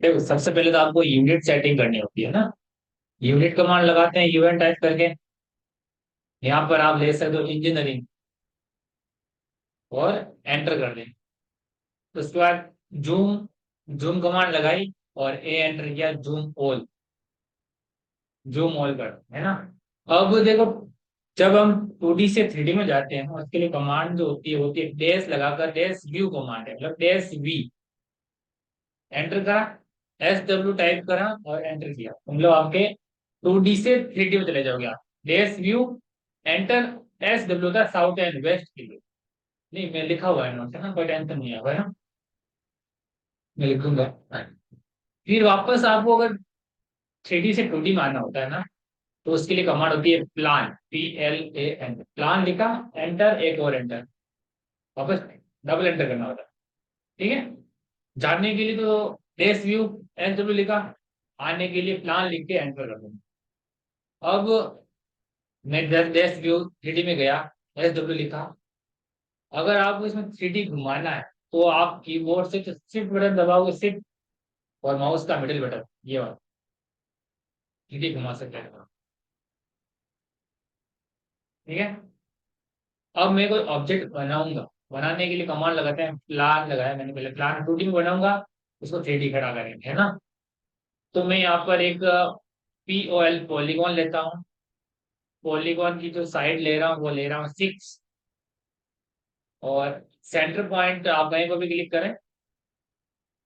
देखो सबसे पहले तो आपको यूनिट सेटिंग करनी होती है ना। यूनिट कमांड लगाते हैं यूएन टाइप करके। यहाँ पर आप ले सकते हो इंजीनियरिंग और एंटर कर दें। तो उसके बाद जूम जूम कमांड लगाई और ए एंटर किया, जूम ऑल। जूम ऑल कर, है ना। अब देखो, जब हम 2D से 3D में जाते हैं उसके लिए कमांड जो होती है डैश लगाकर, डैश व्यू कमांड है, मतलब डैश वी। एंटर करा, SW टाइप करा और एंटर किया, मतलब आपके 2D से 3D में चले जाओगे आप। डैश व्यू, एंटर, SW था साउथ एंड वेस्ट के लिए। नहीं, मैं लिखा हुआ है नोट है ना, कोई टेंशन नहीं है, है ना। मैं लिखूंगा। फिर वापस आपको अगर 3D से 2D में आना होता है ना, तो उसके लिए कमांड होती है प्लान, PLAN। प्लान लिखा, एंटर, एक और एंटर, वापस डबल एंटर करना होता है। ठीक है। जानने के लिए तो डैश व्यू, SW लिखा, आने के लिए प्लान लिख के एंटर कर दूंगा। अब मैं डैश व्यू 3D में गया, SW लिखा। अगर आपको इसमें 3D घुमाना है तो आप कीबोर्ड से शिफ्ट बटन दबाओगे, शिफ्ट और माउस का मिडिल बटन, ये वाला 3D घुमा सकते हैं। ठीक है। अब मैं कोई ऑब्जेक्ट बनाऊंगा, बनाने के लिए कमांड लगाते हैं प्लान, लगाया मैंने पहले प्लान 2D में बनाऊंगा, उसको 3D खड़ा करेंगे, है ना। तो मैं यहाँ पर एक POL पॉलीगॉन लेता हूँ। पॉलीगॉन की जो साइड ले रहा हूँ वो ले रहा हूँ 6। और सेंटर पॉइंट आप कहीं को भी क्लिक करें।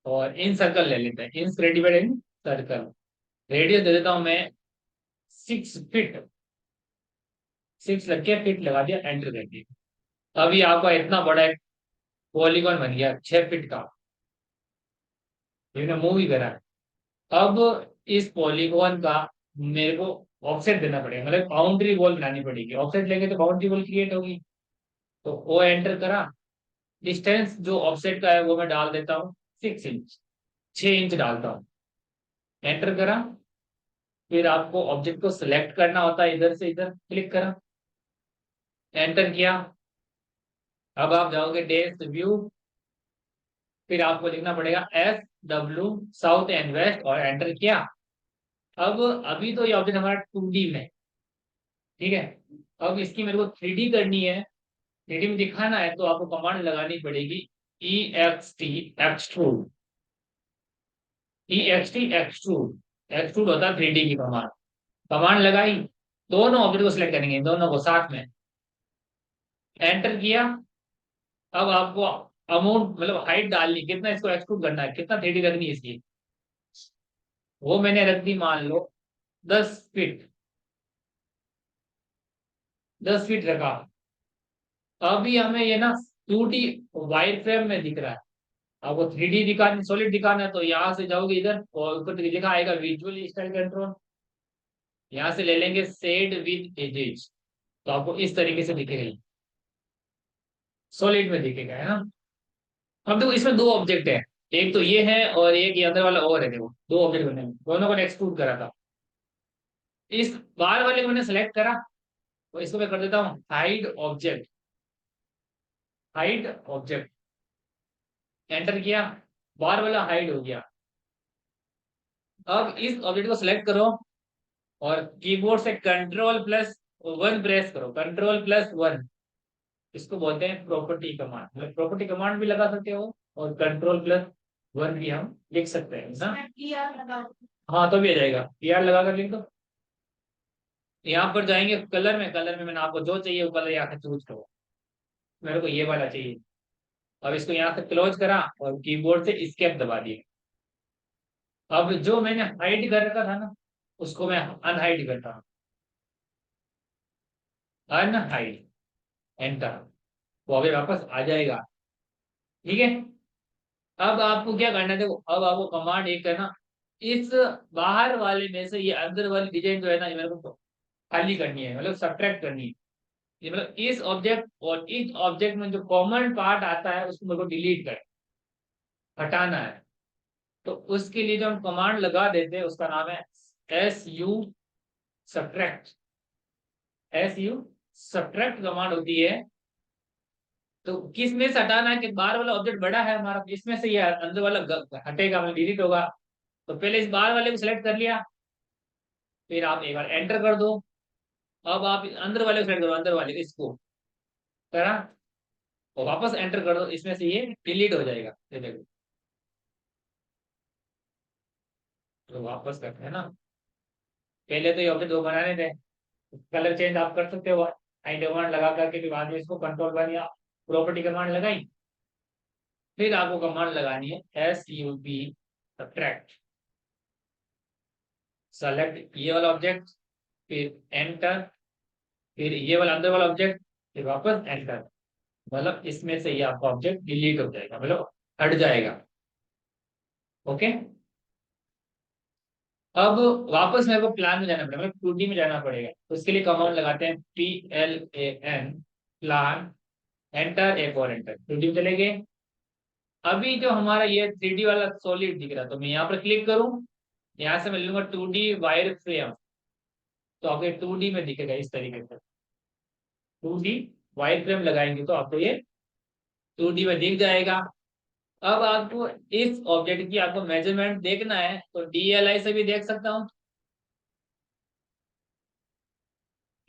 और इन सर्कल ले लेते हैं, इन क्रेडिबल इन सर्कल। रेडियस दे देता हूँ मैं 6 फीट। 6 लग के फीट लगा दिया, एंटर कर दिया। अभी आपका इतना बड़ा एक पॉलीगॉन बन गया 6 फीट का। ये मूव ही करा है। अब इस पॉलीगॉन का मेरे को ऑफसेट देना पड़ेगा, मतलब बाउंड्री वॉल बनानी पड़ेगी। ऑफसेट लेंगे तो बाउंड्री वॉल क्रिएट होगी। तो वो एंटर करा। डिस्टेंस जो ऑफसेट का है वो मैं डाल देता हूँ 6 इंच, 6 इंच डालता हूँ। एंटर करा। फिर आपको ऑब्जेक्ट को सिलेक्ट करना होता है, इधर से इधर क्लिक करा, एंटर किया। अब आप जाओगे डैश व्यू, फिर आपको लिखना पड़ेगा SW साउथ एंड वेस्ट और एंटर किया। अब अभी तो ये ऑब्जेक्ट हमारा 2D में है, ठीक है। अब इसकी मेरे को 3D करनी है, 3D में दिखाना है, तो आपको कमांड लगानी पड़ेगी EXT extrude. EXT extrude, extrude होता है 3D की कमांड। कमांड लगाई, दोनों ऑब्जेक्ट को सिलेक्ट करेंगे, दोनों को साथ में, एंटर किया। अब आपको अमाउंट मतलब हाइट डालनी, कितना इसको एक्सट्रूड करना है, कितना 3D करनी है इसकी, वो मैंने रख दी मान लो 10 फीट। 10 फीट रखा। अभी हमें ये ना 2D वाइड फ्रेम में दिख रहा है। आपको 3D दिखाना, सॉलिड दिखाना है, तो यहाँ से जाओगे इधर और ऊपर लिखा आएगा विजुअल स्टाइल कंट्रोल। यहाँ से ले लेंगे शेड विद एजेस, तो आपको इस तरीके से दिखेगा, सॉलिड में दिखेगा, है ना। अब देखो इसमें दो ऑब्जेक्ट है, एक तो ये है और एक ये अंदर वाला और है। देखो दो ऑब्जेक्ट बने हैं, दोनों को एक्सट्रूड करा था। इस बाहर वाले को मैंने सेलेक्ट करा और इसको मैं कर देता हूँ hide object. Hide object, enter किया, बाहर वाला हाइड हो गया। अब इस ऑब्जेक्ट को सिलेक्ट करो और कीबोर्ड से कंट्रोल+1 प्रेस करो, कंट्रोल+1। इसको बोलते हैं प्रॉपर्टी कमांड, मतलब प्रॉपर्टी कमांड भी लगा सकते हो और कंट्रोल+1 भी हम लिख सकते हैं ना। हाँ तो भी आ जाएगा, PR लगा कर लिख दो। यहाँ पर जाएंगे कलर में, कलर में मैंने आपको जो चाहिए वो कलर यहाँ से चूज करो। मेरे को ये वाला चाहिए। अब इसको यहाँ से क्लोज करा और कीबोर्ड से एस्केप दबा दिए। अब जो मैंने हाइड कर रखा था ना, उसको मैं अनहाइड करता हूँ, अनहाइड, एंटर। वो अभी वापस आ जाएगा। ठीक है। अब आपको क्या करना है, देखो अब आपको कमांड एक करना, इस बाहर वाले में से ये अंदर वाली डिजाइन जो है ना, ये मेरे को खाली करनी है, मतलब सब्ट्रैक्ट करनी है। ये मतलब इस ऑब्जेक्ट और इस ऑब्जेक्ट में जो कॉमन पार्ट आता है उसको मेरे को डिलीट कर, हटाना है। तो उसके लिए जो हम कमांड लगा देते हैं उसका नाम है SU subtract. SU subtract command होती है। तो किस में से हटाना है कि बाहर वाला ऑब्जेक्ट बड़ा है हमारा, इसमें से ये अंदर वाला हटेगा, मतलब डिलीट होगा। तो पहले इस बाहर वाले को सिलेक्ट कर लिया, फिर आप एक बार एंटर कर दो। अब आप अंदर वाले को सिलेक्ट करो, अंदर वाले इसको करा, और वापस एंटर कर दो, इसमें से ये डिलीट हो जाएगा, ये देखो। तो वापस करते हैं ना, पहले तो ये ऑब्जेक्ट दो बनाने थे, कलर चेंज आप कर सकते हो आई कमांड लगा करके, फिर बाद में इसको कंट्रोल वन या प्रॉपर्टी कमांड लगाई, फिर आपको कमांड लगानी है SUB सब्ट्रैक्ट, सेलेक्ट ये वाला ऑब्जेक्ट, फिर एंटर, फिर ये वाला अंदर वाला ऑब्जेक्ट, फिर वापस एंटर। मतलब इसमें से ये आपका ऑब्जेक्ट डिलीट हो जाएगा, मतलब हट जाएगा। ओके, अब वापस मेरे को प्लान में जाना पड़ेगा, मतलब 2D में जाना पड़ेगा, तो उसके लिए कमांड लगाते हैं PLAN प्लान, एंटर, एक और एंटर, 2D में चले गए। अभी जो हमारा ये 3D वाला सॉलिड दिख रहा है, तो मैं यहाँ पर क्लिक करूँ, यहाँ से मैं लूंगा 2D वायर फ्रेम, तो आपको 2D में दिखेगा इस तरीके से। 2D वायर फ्रेम लगाएंगे तो आपको ये 2D में दिख जाएगा। अब आपको इस ऑब्जेक्ट की आपको मेजरमेंट देखना है, तो DLI से भी देख सकता हूँ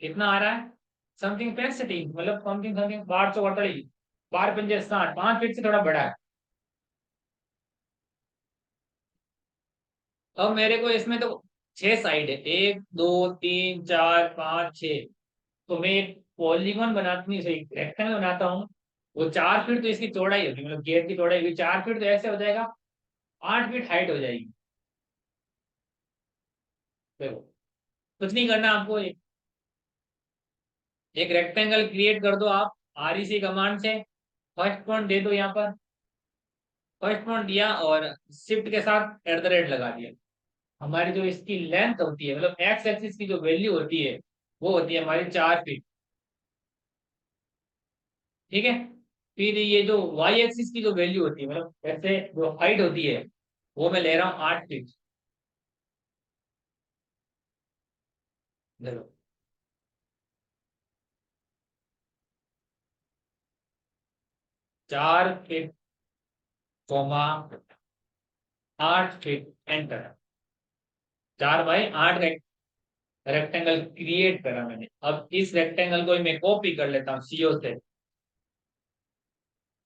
कितना आ रहा है, समथिंग 65, मतलब समथिंग समथिंग 1248, 12×5, 5 फीट से थोड़ा बड़ा है। अब मेरे को इसमें तो 6 साइड है, 1 2 3 4 5 6, तो मैं एक पॉलीगॉन बनाती हूँ, रेक्टेंगल बनाता हूँ, वो 4 फीट तो इसकी चौड़ाई होगी, मतलब गेट की चौड़ाई होगी 4 फीट, तो ऐसे हो जाएगा 8 फीट हाइट हो जाएगी। देखो, कुछ नहीं करना आपको, एक रेक्टेंगल क्रिएट कर दो आप REC कमांड से, फर्स्ट पॉइंट दे दो यहाँ पर, फर्स्ट पॉइंट दिया और शिफ्ट के साथ @ लगा दिया। हमारी जो इसकी लेंथ होती है, मतलब एक्स एक्सिस की जो वैल्यू होती है, वो होती है हमारी 4 फीट। ठीक है, फिर ये जो वाई एक्सिस की जो वैल्यू होती है, मतलब ऐसे जो हाइट होती है, वो मैं ले रहा हूँ 8 फीट। देखो, 4 feet, 8 feet, enter. 4×8 rectangle create करा मैंने। अब इस रेक्टेंगल को मैं कॉपी कर लेता हूँ CO से।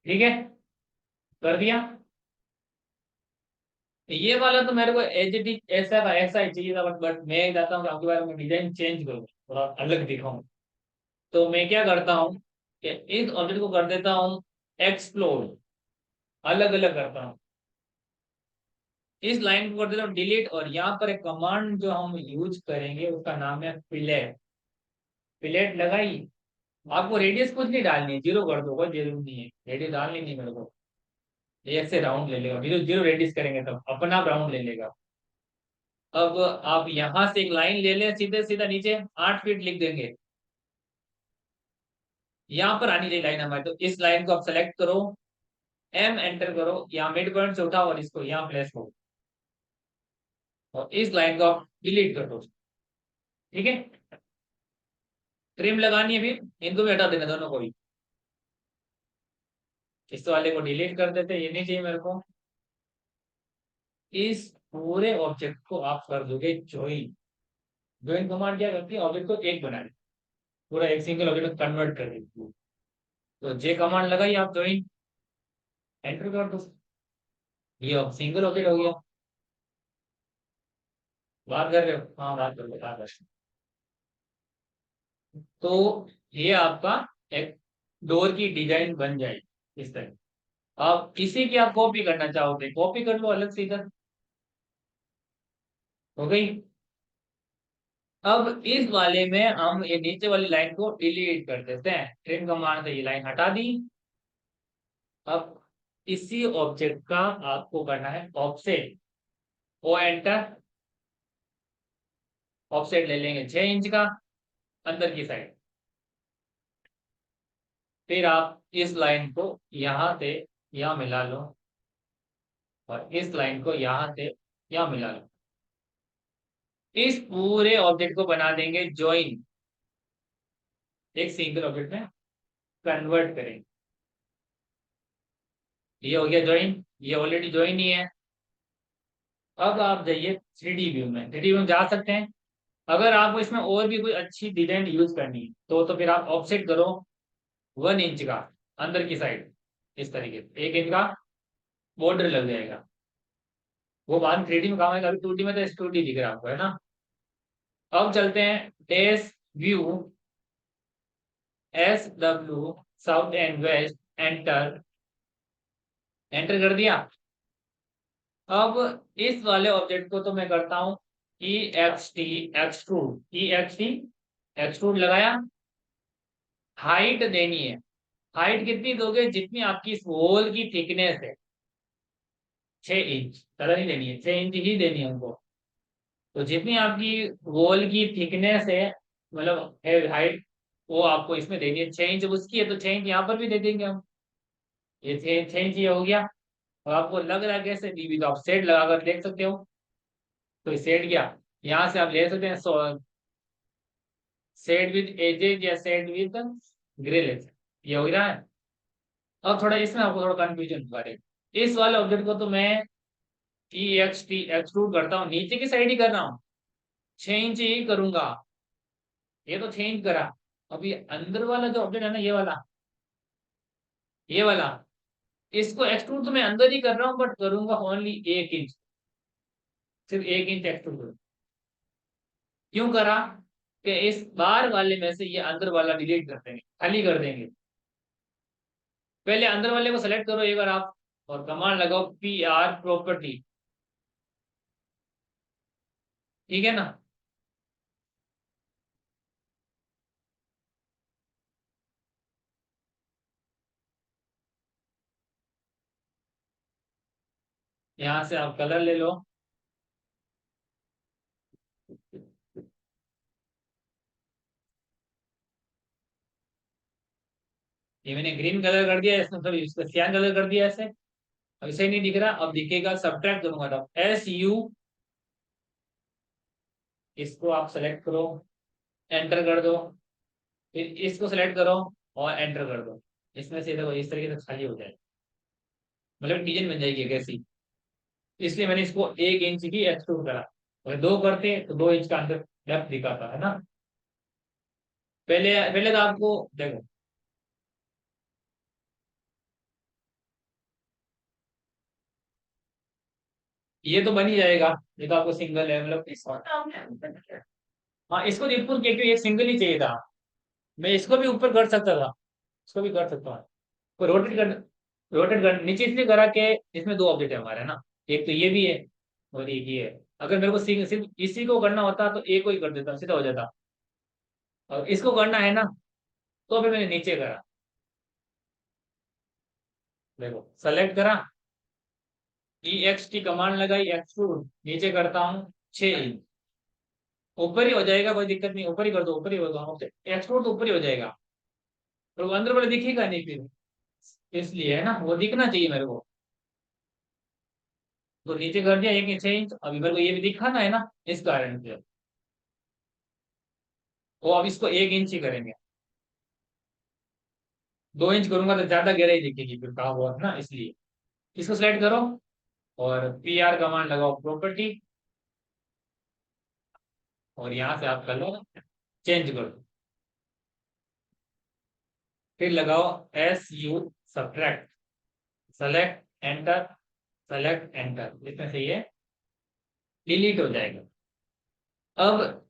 ठीक है, कर दिया। ये वाला तो मेरे को एज इट इज ऐसा का ऐसा ही चाहिए था, बट मैं चाहता हूँ कि आपके बारे में डिजाइन चेंज करूँ, थोड़ा अलग दिखाऊं। तो मैं क्या करता हूँ कि इस ऑब्जेक्ट को कर देता हूँ एक्सप्लोर, अलग अलग करता हूँ। इस लाइन को कर देता हूँ डिलीट, और यहाँ पर एक कमांड जो हम यूज करेंगे उसका नाम है फिलेट। फिलेट लगाई, आपको रेडियस कुछ नहीं डालनी है, 0 कर दो, कोई जरूरी नहीं है, रेडियस डालनी नहीं मेरे को। एक से राउंड ले लेगा, 0 0 रेडियस करेंगे तब अपना राउंड ले लेगा। अब आप यहां से एक लाइन ले लें, सीधे सीधा नीचे 8 फीट लिख देंगे, यहाँ पर आनी चाहिए लाइन हमारी, तो इस लाइन को आप सेलेक्ट करो, एंटर करो, यहाँ मिड पॉइंट से उठाओ और इसको यहाँ प्लेस करो, और इस लाइन को आप डिलीट कर दो। ठीक है, ट्रिम लगानी है, फिर इनको भी हटा देना, दोनों को भी। इस वाले को डिलीट कर देते, ये नहीं चाहिए मेरे को। इस पूरे ऑब्जेक्ट को आप कर दोगे ज्वाइन। ज्वाइन कमांड क्या करती है, ऑब्जेक्ट को एक बना देती है, पूरा एक सिंगल ऑब्जेक्ट में कन्वर्ट कर देती है। तो जे कमांड लगाई आप, ज्वाइन, एंटर कर दो, ये अब सिंगल ऑब्जेक्ट हो गया। बात कर रहे हो, हाँ बात कर लो, बात कर। तो ये आपका एक डोर की डिजाइन बन जाएगी इस तरह। आप किसी की आप कॉपी करना चाहोगे, कॉपी कर लो अलग से इधर, हो गई। अब इस वाले में हम ये नीचे वाली लाइन को डिलीट कर देते हैं, ट्रिम कमांड से ये लाइन हटा दी। अब इसी ऑब्जेक्ट का आपको करना है ऑफसेट, ओ एंटर, ऑफसेट ले लेंगे 6 इंच का अंदर की साइड। फिर आप इस लाइन को यहाँ से यहाँ मिला लो, और इस लाइन को यहाँ से यहाँ मिला लो। इस पूरे ऑब्जेक्ट को बना देंगे ज्वाइन, एक सिंगल ऑब्जेक्ट में कन्वर्ट करेंगे। ये हो गया ज्वाइन, ये ऑलरेडी ज्वाइन ही है। अब आप जाइए 3D व्यू में, 3D व्यू में जा सकते हैं। अगर आपको इसमें और भी कोई अच्छी डिजाइन यूज करनी है तो फिर आप ऑफसेट करो 1 इंच का अंदर की साइड, इस तरीके से 1 इंच का बॉर्डर लग जाएगा। वो बाद में 3D में काम आएगा, अभी 2D में तो S2D दिख रहा है आपको, है ना। अब चलते हैं dash view, SW, south and west, enter. Enter कर दिया। अब इस वाले ऑब्जेक्ट को तो मैं करता हूं EXT, एक्सट्रूड, EXT एक्सट्रूड लगाया। हाइट देनी है, हाइट कितनी दोगे, जितनी आपकी इस वॉल की थिकनेस है, 6 इंच, ज्यादा नहीं देनी है, 6 इंच ही देनी है हमको। तो जितनी आपकी वॉल की थिकनेस है, मतलब है हाइट, वो आपको इसमें देनी है। 6 इंच उसकी है तो 6 इंच यहाँ पर भी दे देंगे हम। ये 6 इंच ये हो गया। और आपको लग रहा है कैसे डीबी, तो आप सेट लगाकर देख सकते हो। तो सेट क्या, यहाँ से आप ले सकते हैं सेट विद एजेस या सेट विद ग्रिल, ये हो रहा है। अब थोड़ा इसमें आपको थोड़ा कंफ्यूजन होगा। इस वाले ऑब्जेक्ट को तो मैं EXT एक्सट्रूड करता हूँ, नीचे की साइड ही कर रहा हूँ, 6 इंच ही करूंगा। ये तो 6 इंच करा। अभी अंदर वाला जो ऑब्जेक्ट है ना, ये वाला इसको एक्सट्रूड तो मैं अंदर ही कर रहा हूँ, बट करूंगा ओनली 1 इंच, सिर्फ 1 इंच एक्सट्रूड करूँ। क्यों करा, कि इस बार वाले में से ये अंदर वाला डिलीट कर देंगे, खाली कर देंगे। पहले अंदर वाले को सेलेक्ट करो एक बार आप, और कमांड लगाओ PR प्रॉपर्टी, ठीक है ना। यहाँ से आप कलर ले लो। ये मैंने ग्रीन कलर कर दिया, इसमें सॉरी इसका सियान कलर कर दिया ऐसे। अब इसे नहीं दिख रहा, अब दिखेगा, सब्ट्रैक्ट करूंगा तब SU, इसको आप सेलेक्ट करो, एंटर कर दो। फिर इसको सेलेक्ट करो और एंटर कर दो। इसमें से देखो इस तरीके से खाली हो जाए, मतलब डिजाइन बन जाएगी कैसी। इसलिए मैंने इसको 1 इंच की एक्सट्रूड करा। अगर दो करते तो 2 इंच का अंदर डेप्थ दिखाता है ना। पहले पहले तो आपको देखो, ये तो बन ही जाएगा। ये तो आपको सिंगल है, मतलब हाँ इसको ऊपर क्योंकि एक सिंगल ही चाहिए था। मैं इसको भी ऊपर कर सकता था, इसको भी कर सकता हूँ। को रोटेट कर नीचे इसलिए करा के इसमें दो ऑब्जेक्ट है हमारे, है ना। एक तो ये भी है और एक ये है। अगर मेरे को सिर्फ इसी को करना होता तो एक को ही कर देता, सीधा हो जाता। और इसको करना है ना, तो फिर मैंने नीचे करा। देखो सेलेक्ट करा, EXT कमांड लगाई, एक्सट्रूड नीचे करता हूँ 6 इंच। ऊपर ही हो जाएगा, कोई दिक्कत नहीं, ऊपर ही कर दो, ऊपर ही कर दो, एक्सट्रूड तो ऊपर ही हो जाएगा। तो वो अंदर वाले दिखेगा नहीं फिर, इसलिए है ना, वो दिखना चाहिए मेरे को। तो नीचे कर दिया 1 इंच 6 इंच, अभी मेरे को ये भी दिखाना है ना, इस कारण से। वो अब इसको 1 इंच ही करेंगे। 2 इंच करूंगा तो ज्यादा गहराई दिखेगी फिर कहा हुआ है ना, इसलिए। इसको सिलेक्ट करो और PR कमांड लगाओ प्रॉपर्टी, और यहाँ से आप कलर चेंज कर दो। फिर लगाओ SU, subtract, select enter, select enter, इसमें से ये डिलीट हो जाएगा। अब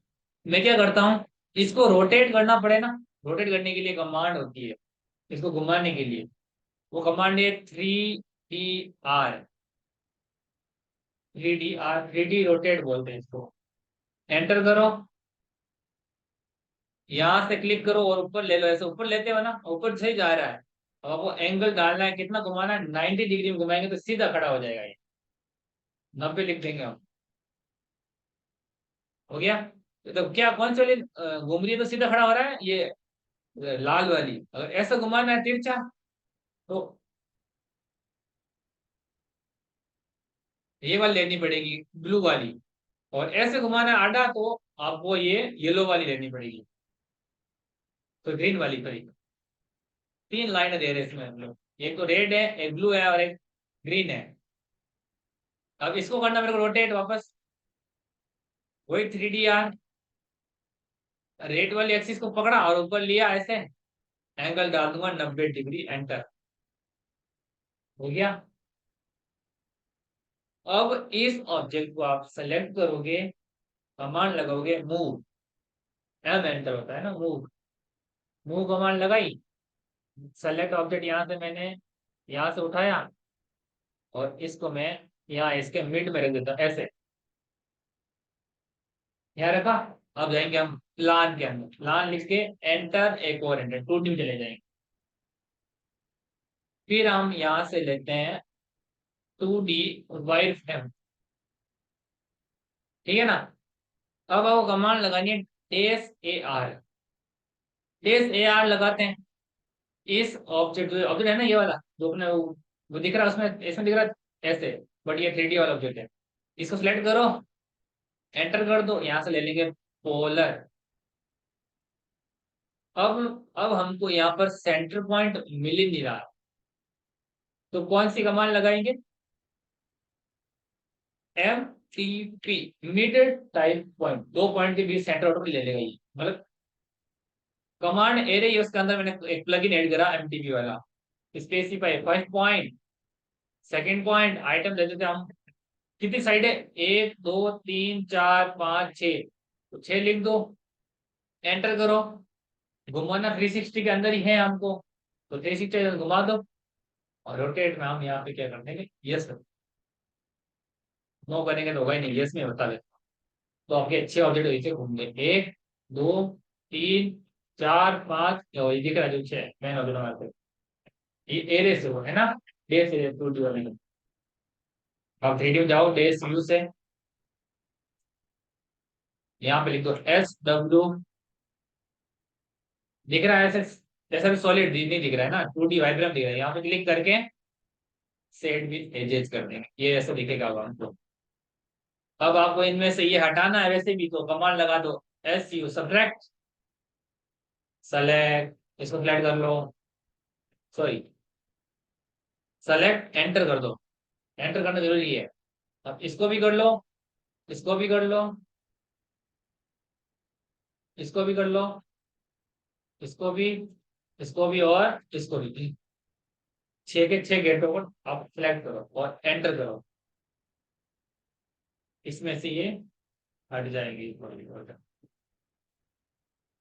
मैं क्या करता हूँ, इसको रोटेट करना पड़े ना। रोटेट करने के लिए कमांड होती है, इसको घुमाने के लिए। वो कमांड है 3DR, 3D रोटेट बोलते हैं इसको। एंटर करो, यहाँ से क्लिक करो और ऊपर ले लो, ऐसे ऊपर लेते हो ना, ऊपर से ही जा रहा है। अब आपको एंगल डालना है, कितना घुमाना है, 90 डिग्री में घुमाएंगे तो सीधा खड़ा हो जाएगा ये। 90 लिख देंगे हम, हो गया। तो क्या कौन सी वाली घूम रही है तो सीधा खड़ा हो रहा है, ये लाल वाली। अगर ऐसा घुमाना है तिरछा, तो ये वाली लेनी पड़ेगी, ब्लू वाली। और ऐसे घुमाना है आधा, तो आपको ये येलो वाली लेनी पड़ेगी, तो ग्रीन वाली पड़ेगी। 3 लाइनें दे रहे हैं इसमें हम लोग, एक तो रेड है, एक ब्लू है और एक ग्रीन है। अब इसको करना मेरे को रोटेट वापस, वही 3D रेट वाली एक्सिस को पकड़ा और ऊपर लिया ऐसे, एंगल डाल दूंगा 90 डिग्री, एंटर। हो गया। अब इस ऑब्जेक्ट को आप सेलेक्ट करोगे, कमांड लगाओगे मूव, एम एंटर होता है ना, मूव। मूव कमांड लगाई, सेलेक्ट ऑब्जेक्ट यहाँ से मैंने यहाँ से उठाया और इसको मैं यहाँ इसके मिड में रख देता हूँ ऐसे, यहाँ रखा। अब जाएंगे हम प्लान के अंदर, प्लान लिख के एंटर, एक और एंटर, 2D में चले जाएंगे। फिर हम यहाँ से लेते हैं 2D वायर फ्रेम, ठीक है ना। अब आपको कमांड लगानी है डेस A R, days A R लगाते हैं। इस ऑब्जेक्ट, जो ऑब्जेक्ट है ना ये वाला जो अपने वो दिख रहा है उसमें, इसमें दिख रहा है ऐसे, बट ये 3D वाला ऑब्जेक्ट है। इसको सिलेक्ट करो, एंटर कर दो, यहाँ से ले लेंगे पोलर। अब हमको यहाँ पर सेंटर पॉइंट मिल ही नहीं रहा, तो कौन सी कमांड लगाएंगे, M T P, mid type point, दो पॉइंट के बीच सेंटर ऑटो ले लेगा ये, मतलब कमांड ए रही है उसके अंदर मैंने एक प्लगइन ऐड करा एमटीपी वाला, specify first point, second point, item दे देते हैं हम, कितनी साइड है, 1 2 3 4 5 6, तो 6 लिख दो, एंटर करो। घुमाना 360 के अंदर ही है हमको, तो 360 घुमा दो, और रोटेट में हम यहाँ पे क्या कर देंगे, यस। नो करेंगे तो होगा ही नहीं, यस में बता देते। तो आपके अच्छे ऑब्जेक्ट ऐसे घूमने, 1 2 3 4 5, ये दिख रहा है जो 6 मैन ऑब्जेक्ट हमारे, ये एरे से वो है ना, डे से 2D वाले में। अब 3D में जाओ, डे व्यू से यहाँ पे लिख दो SW, दिख रहा है ऐसे, जैसा भी सॉलिड नहीं दिख रहा है ना, 2D वाइब्रेम दिख रहा है, यहाँ पे क्लिक करके सेट विथ एजेस कर देंगे, ये ऐसा दिखेगा अब हमको। अब आपको इनमें से ये हटाना है वैसे भी, तो कमांड लगा दो SU सब्ट्रैक्ट, सेलेक्ट, इसको सेलेक्ट कर लो, सॉरी सेलेक्ट, एंटर कर दो, एंटर करना जरूरी है। अब इसको भी कर लो, इसको भी कर लो, इसको भी कर लो, इसको भी, इसको भी और इसको भी, 6 के 6 गेटों को आप सिलेक्ट करो और एंटर करो, इसमें से ये हट जाएंगे,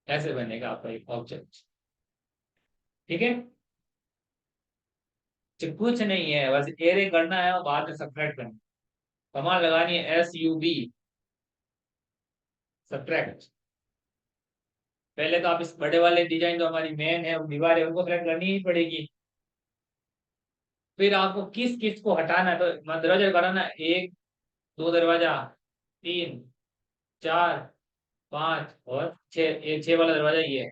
ऐसे बनेगा आपका एक ऑब्जेक्ट, ठीक है। तो कुछ नहीं है, बस एरे करना है और बाद में सब्ट्रैक्ट करना, कमांड लगानी है SUB सब्ट्रैक्ट। पहले तो आप इस बड़े वाले डिजाइन जो हमारी मेन है दीवार है उनको सेलेक्ट करनी ही पड़ेगी। फिर आपको किस किस को हटाना है, तो दरवाजा कराना, 1 2 दरवाजा, 3 4 5 और 6, ये 6 वाला दरवाजा ये है,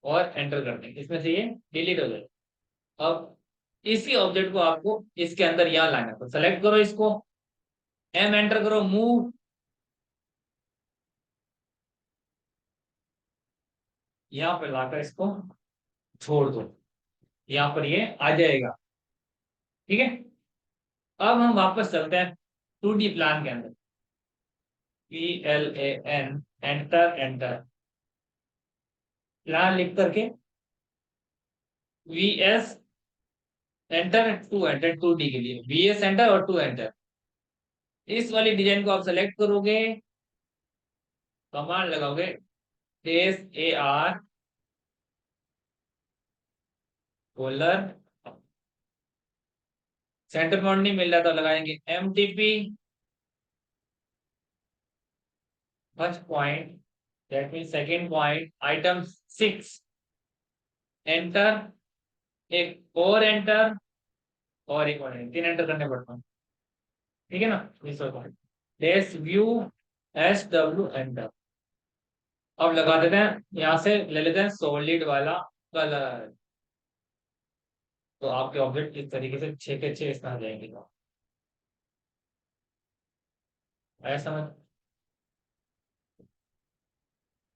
और एंटर कर देंगे, इसमें से ये डिलीट हो जाए। अब इसी ऑब्जेक्ट को आपको इसके अंदर यहाँ लाना है, तो सेलेक्ट करो इसको, एम एंटर करो, मूव, यहाँ पर लाकर इसको छोड़ दो, यहाँ पर ये आ जाएगा, ठीक है। अब हम वापस चलते हैं 2D प्लान के अंदर, PLAN, एंटर, एंटर, प्लान लिख करके VS enter, to enter, 2D के लिए VS एंटर और 2 एंटर। इस वाली डिजाइन को आप सेलेक्ट करोगे, कमांड लगाओगे AR पोलर, सेंटर पॉइंट नहीं मिल रहा तो लगाएंगे MTP first point, that mean second point, item 6, enter, एक और एंटर, और एक और एंटर, 3 एंटर करने पड़ता है, ठीक है ना। इस डेस व्यू SW एंटर। अब लगा देते हैं, यहाँ से ले लेते हैं सॉलिड वाला कलर, तो आपके ऑब्जेक्ट इस तरीके से 6 के 6 इसमें आ जाएंगे, ऐसा समझ